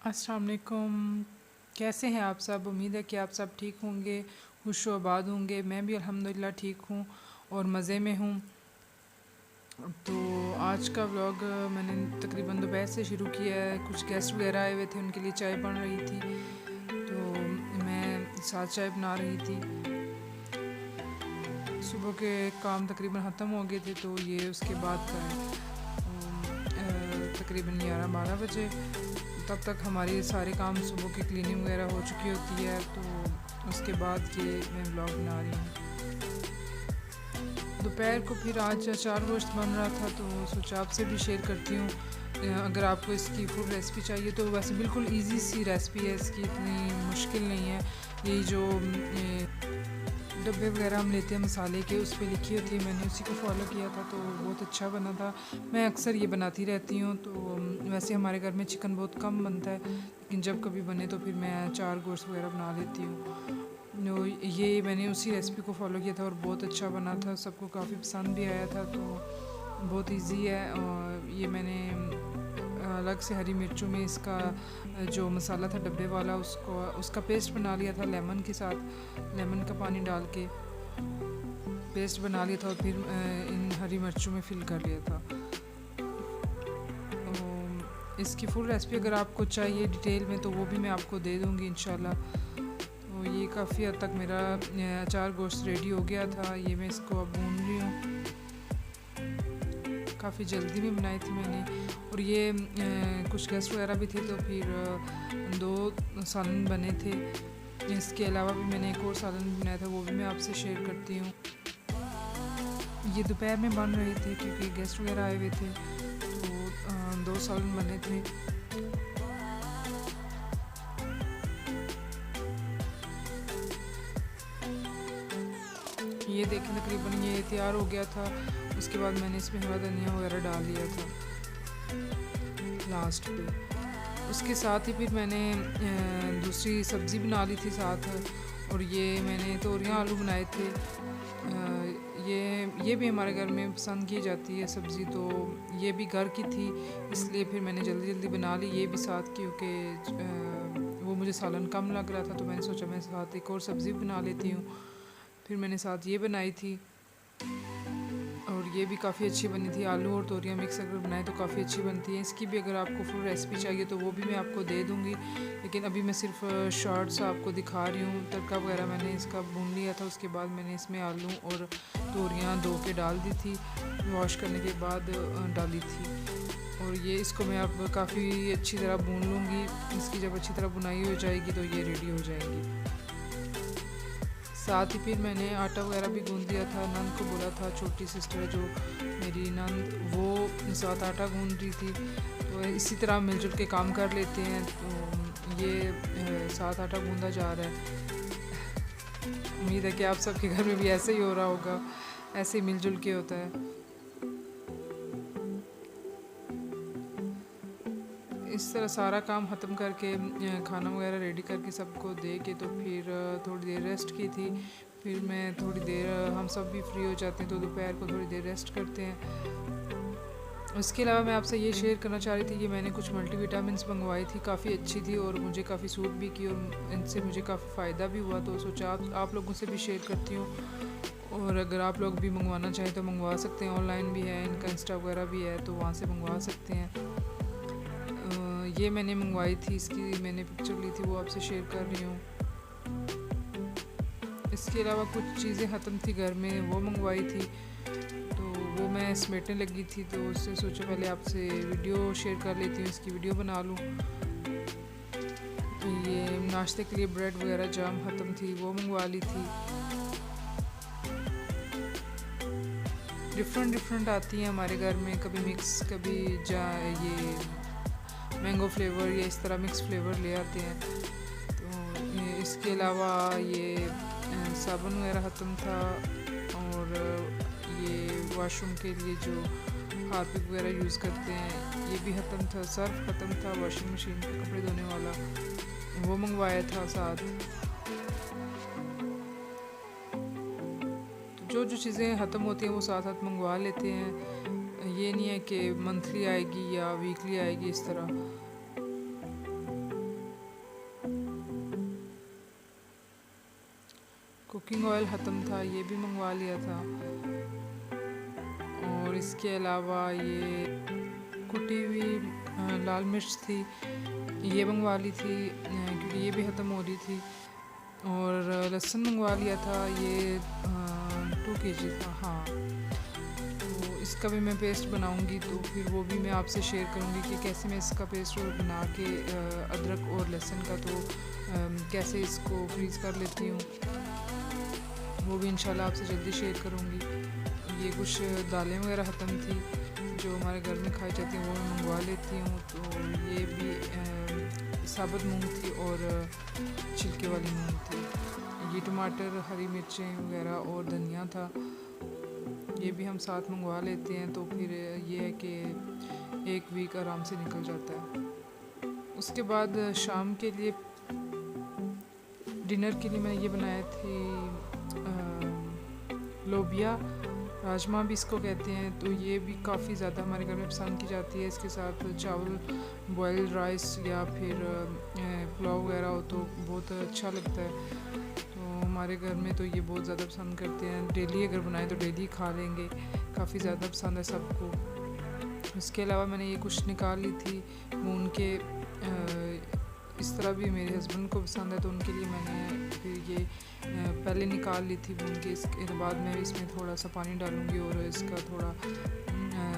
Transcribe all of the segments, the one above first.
अस्सलाम वालेकुम। कैसे हैं आप सब? उम्मीद है कि आप सब ठीक होंगे, खुश व आबाद होंगे। मैं भी अल्हम्दुलिल्लाह ठीक हूँ और मज़े में हूँ। तो आज का व्लॉग मैंने तकरीबन दोपहर से शुरू किया है। कुछ गेस्ट वगैरह आए हुए थे, उनके लिए चाय बन रही थी, तो मैं साथ चाय बना रही थी। सुबह के काम तकरीबन ख़त्म हो गए थे, तो ये उसके बाद का है। तकरीबन 11-12 बजे तब तक हमारे सारे काम सुबह की क्लीनिंग वगैरह हो चुकी होती है, तो उसके बाद ये मैं ब्लॉग बना रही हूँ। दोपहर को फिर आज अचार गोश्त बन रहा था, तो सोचा आपसे भी शेयर करती हूँ। अगर आपको इसकी फुल रेसिपी चाहिए तो वैसे बिल्कुल इजी सी रेसिपी है, इसकी इतनी मुश्किल नहीं है। यही जो डब्बे वगैरह हम लेते हैं मसाले के, उस पर लिखी होती है, मैंने उसी को फॉलो किया था, तो बहुत अच्छा बना था। मैं अक्सर ये बनाती रहती हूँ। तो वैसे हमारे घर में चिकन बहुत कम बनता है, लेकिन जब कभी बने तो फिर मैं अचार गोश्त वगैरह बना लेती हूँ। तो ये मैंने उसी रेसिपी को फॉलो किया था और बहुत अच्छा बना था, सबको काफ़ी पसंद भी आया था। तो बहुत इजी है। और ये मैंने अलग से हरी मिर्चों में इसका जो मसाला था डब्बे वाला, उसका पेस्ट बना लिया था लेमन के साथ। लेमन का पानी डाल के पेस्ट बना लिया था और फिर इन हरी मिर्चों में फिल कर लिया था। तो इसकी फुल रेसिपी अगर आपको चाहिए डिटेल में, तो वो भी मैं आपको दे दूँगी इंशाल्लाह। तो ये काफ़ी हद तक मेरा अचार गोश्त रेडी हो गया था। ये मैं इसको अब भून रही हूँ। काफ़ी जल्दी में बनाई थी मैंने। और ये कुछ गेस्ट वगैरह भी थे, तो फिर 2 सालन बने थे। इसके अलावा भी मैंने एक और सालन बनाया था, वो भी मैं आपसे शेयर करती हूँ। ये दोपहर में बन रहे थे क्योंकि गेस्ट वगैरह आए हुए थे, तो 2 सालन बने थे। ये देखें तकरीबन ये तैयार हो गया था। उसके बाद मैंने इसमें हरा धनिया वगैरह डाल दिया था लास्ट पे। उसके साथ ही फिर मैंने दूसरी सब्ज़ी बना ली थी साथ। और ये मैंने तोरियां आलू बनाए थे। ये भी हमारे घर में पसंद की जाती है सब्ज़ी, तो ये भी घर की थी, इसलिए फिर मैंने जल्दी जल्दी बना ली ये भी साथ, क्योंकि वो मुझे सालन कम लग रहा था, तो मैंने सोचा मैं साथ एक और सब्ज़ी बना लेती हूँ। फिर मैंने साथ ये बनाई थी और ये भी काफ़ी अच्छी बनी थी। आलू और तोरियां मिक्स अगर बनाए तो काफ़ी अच्छी बनती है। इसकी भी अगर आपको फुल रेसिपी चाहिए तो वो भी मैं आपको दे दूँगी, लेकिन अभी मैं सिर्फ शॉर्ट्स आपको दिखा रही हूँ। तड़का वगैरह मैंने इसका भून लिया था, उसके बाद मैंने इसमें आलू और तोरियां धो के डाल दी थी, वॉश करने के बाद डाली थी। और ये इसको मैं अब काफ़ी अच्छी तरह भून लूँगी। इसकी जब अच्छी तरह बुनाई हो जाएगी तो ये रेडी हो जाएगी। साथ ही फिर मैंने आटा वगैरह भी गूँध दिया था। नंद को बोला था, छोटी सिस्टर है जो मेरी नंद, वो साथ आटा गूँध रही थी। तो इसी तरह मिलजुल के काम कर लेते हैं। तो ये साथ आटा गूँधा जा रहा है। उम्मीद है कि आप सबके घर में भी ऐसे ही हो रहा होगा, ऐसे ही मिलजुल के होता है। इस तरह सारा काम ख़त्म करके खाना वगैरह रेडी करके सबको दे के, तो फिर थोड़ी देर रेस्ट की थी। फिर मैं थोड़ी देर, हम सब भी फ्री हो जाते हैं तो दोपहर को थोड़ी देर रेस्ट करते हैं। उसके अलावा मैं आपसे ये शेयर करना चाह रही थी कि मैंने कुछ मल्टीविटामिन्स मंगवाई थी, काफ़ी अच्छी थी और मुझे काफ़ी सूट भी की और इनसे मुझे काफ़ी फ़ायदा भी हुआ। तो सोचा आप लोगों से भी शेयर करती हूँ। और अगर आप लोग भी मंगवाना चाहें तो मंगवा सकते हैं, ऑनलाइन भी है, इनका इंस्टा वगैरह भी है, तो वहाँ से मंगवा सकते हैं। ये मैंने मंगवाई थी, इसकी मैंने पिक्चर ली थी, वो आपसे शेयर कर रही हूँ। इसके अलावा कुछ चीज़ें ख़त्म थी घर में, वो मंगवाई थी, तो वो मैं समेटने लगी थी, तो उससे सोचा पहले आपसे वीडियो शेयर कर लेती हूँ, इसकी वीडियो बना लूँ। ये नाश्ते के लिए ब्रेड वगैरह जाम ख़त्म थी, वो मंगवा ली थी। डिफरेंट आती हैं हमारे घर में, कभी मिक्स, कभी ये मैंगो फ्लेवर या इस तरह मिक्स फ्लेवर ले आते हैं। तो इसके अलावा ये साबुन वगैरह ख़त्म था। और ये वॉशरूम के लिए जो हार्पिक वगैरह यूज़ करते हैं ये भी ख़त्म था। सर्फ ख़त्म था, वॉशिंग मशीन पे कपड़े धोने वाला, वो मंगवाया था साथ। तो जो चीज़ें ख़त्म होती हैं वो साथ साथ मंगवा लेते हैं। ये नहीं है कि मंथली आएगी या वीकली आएगी इस तरह। कुकिंग ऑयल ख़त्म था, ये भी मंगवा लिया था। और इसके अलावा ये कुटी हुई लाल मिर्च थी, ये मंगवा ली थी क्योंकि ये भी ख़त्म हो रही थी। और लहसुन मंगवा लिया था, ये 2 kg था। हाँ, तो इसका भी मैं पेस्ट बनाऊंगी, तो फिर वो भी मैं आपसे शेयर करूंगी कि कैसे मैं इसका पेस्ट बना के अदरक और लहसुन का तो कैसे इसको फ्रीज़ कर लेती हूँ, वो भी इंशाल्लाह आपसे जल्दी शेयर करूँगी। ये कुछ दालें वगैरह ख़त्म थी जो हमारे घर में खाई जाती हैं, वो मैं मंगवा लेती हूँ। तो ये भी साबुत मूंग थी और छिलके वाली मूंग थी। ये टमाटर, हरी मिर्चें वगैरह और धनिया था, ये भी हम साथ मंगवा लेते हैं। तो फिर ये है कि 1 वीक आराम से निकल जाता है। उसके बाद शाम के लिए डिनर के लिए मैंने ये बनाए थे लोबिया, राजमा भी इसको कहते हैं। तो ये भी काफ़ी ज़्यादा हमारे घर में पसंद की जाती है। इसके साथ चावल, बॉयल्ड राइस या फिर पुलाव वगैरह हो तो बहुत अच्छा लगता है। तो हमारे घर में तो ये बहुत ज़्यादा पसंद करते हैं। डेली अगर बनाए तो डेली खा लेंगे, काफ़ी ज़्यादा पसंद है सबको। इसके अलावा मैंने ये कुछ निकाल ली थी मून के, इस तरह भी मेरे हस्बैंड को पसंद है, तो उनके लिए मैंने फिर ये पहले निकाल ली थी भून के। इसके बाद मैं इसमें थोड़ा सा पानी डालूँगी और इसका थोड़ा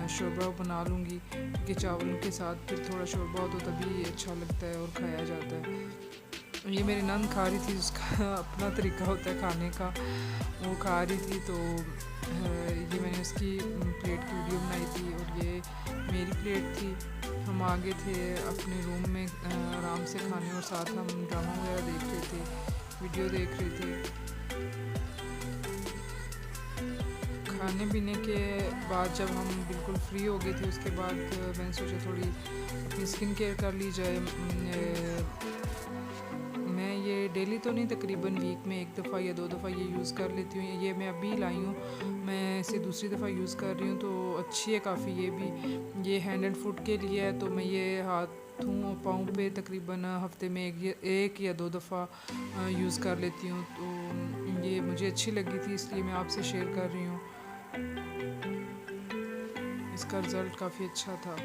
शोरबा बना लूँगी, क्योंकि चावलों के साथ फिर थोड़ा शोरबा हो तो तभी अच्छा लगता है और खाया जाता है। ये मेरी नंद खा रही थी, उसका अपना तरीका होता है खाने का, वो खा रही थी। तो ये मैंने उसकी प्लेट की वीडियो बनाई थी और ये मेरी प्लेट थी। हम आगे थे अपने रूम में आराम से खाने, और साथ हम ड्रामा वगैरह देख रहे थे, वीडियो देख रहे थे। खाने पीने के बाद जब हम बिल्कुल फ्री हो गए थे, उसके बाद मैंने सोचा थोड़ी अपनी स्किन केयर कर ली जाए। मैं ये डेली तो नहीं, तकरीबन वीक में 1 दफ़ा या 2 दफ़ा ये यूज़ कर लेती हूँ। ये मैं अभी लाई हूँ, मैं इसे दूसरी दफ़ा यूज़ कर रही हूँ, तो अच्छी है काफ़ी। ये भी ये हैंड एंड फुट के लिए है, तो मैं ये हाथों और पाँव पे तकरीबन हफ्ते में एक या 2 दफ़ा यूज़ कर लेती हूँ। तो ये मुझे अच्छी लगी थी, इसलिए मैं आपसे शेयर कर रही हूँ। इसका रिज़ल्ट काफ़ी अच्छा था।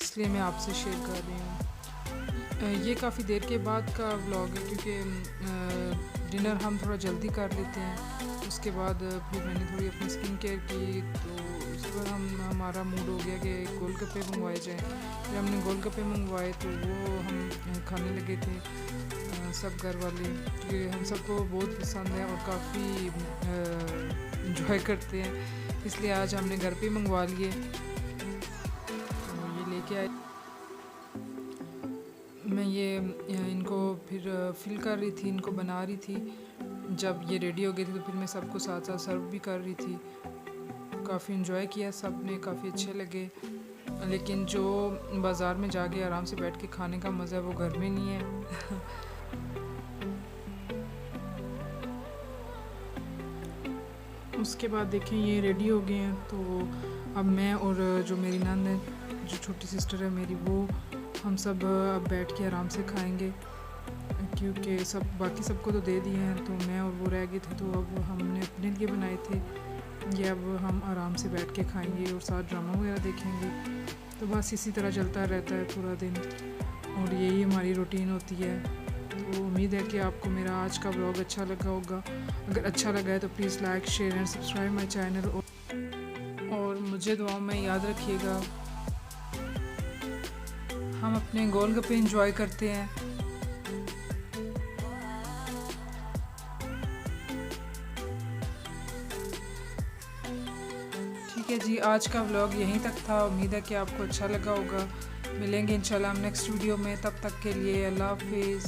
इसलिए मैं आपसे शेयर कर रही हूँ। ये काफ़ी देर के बाद का व्लॉग है, क्योंकि डिनर हम थोड़ा जल्दी कर लेते हैं। उसके बाद फिर मैंने थोड़ी अपनी स्किन केयर की, तो उस पर हमारा मूड हो गया कि गोलगप्पे मंगवाए जाएँ। फिर हमने गोलगप्पे मंगवाए, तो वो हम खाने लगे थे सब घर वाले, क्योंकि हम सबको बहुत पसंद है और काफ़ी इंजॉय करते हैं, इसलिए आज हमने घर पे मंगवा लिए। ये लेके आए, मैं ये इनको फिर फिल कर रही थी, इनको बना रही थी। जब ये रेडी हो गए थे तो फिर मैं सबको साथ साथ सर्व भी कर रही थी। काफ़ी इंजॉय किया सब ने, काफ़ी अच्छे लगे। लेकिन जो बाज़ार में जाके आराम से बैठ के खाने का मज़ा है वो घर में नहीं है। उसके बाद देखें ये रेडी हो गए हैं, तो अब मैं और जो मेरी नंद है, जो छोटी सिस्टर है मेरी, वो हम सब अब बैठ के आराम से खाएंगे, क्योंकि सब बाकी सबको तो दे दिए हैं, तो मैं और वो रह गए थे। तो अब हमने अपने लिए बनाए थे ये, अब हम आराम से बैठ के खाएंगे और साथ ड्रामा वगैरह देखेंगे। तो बस इसी तरह चलता रहता है पूरा दिन, और यही हमारी रूटीन होती है। तो उम्मीद है कि आपको मेरा आज का व्लॉग अच्छा लगा होगा। अगर अच्छा लगा है तो please like, share and subscribe my channel, और मुझे दुआओं में याद रखिएगा। हम अपने गोलगप्पे एंजॉय करते हैं। ठीक है जी, आज का व्लॉग यहीं तक था। उम्मीद है कि आपको अच्छा लगा होगा। मिलेंगे इंशाल्लाह हम नेक्स्ट वीडियो में, तब तक के लिए अल्लाह हाफिज़।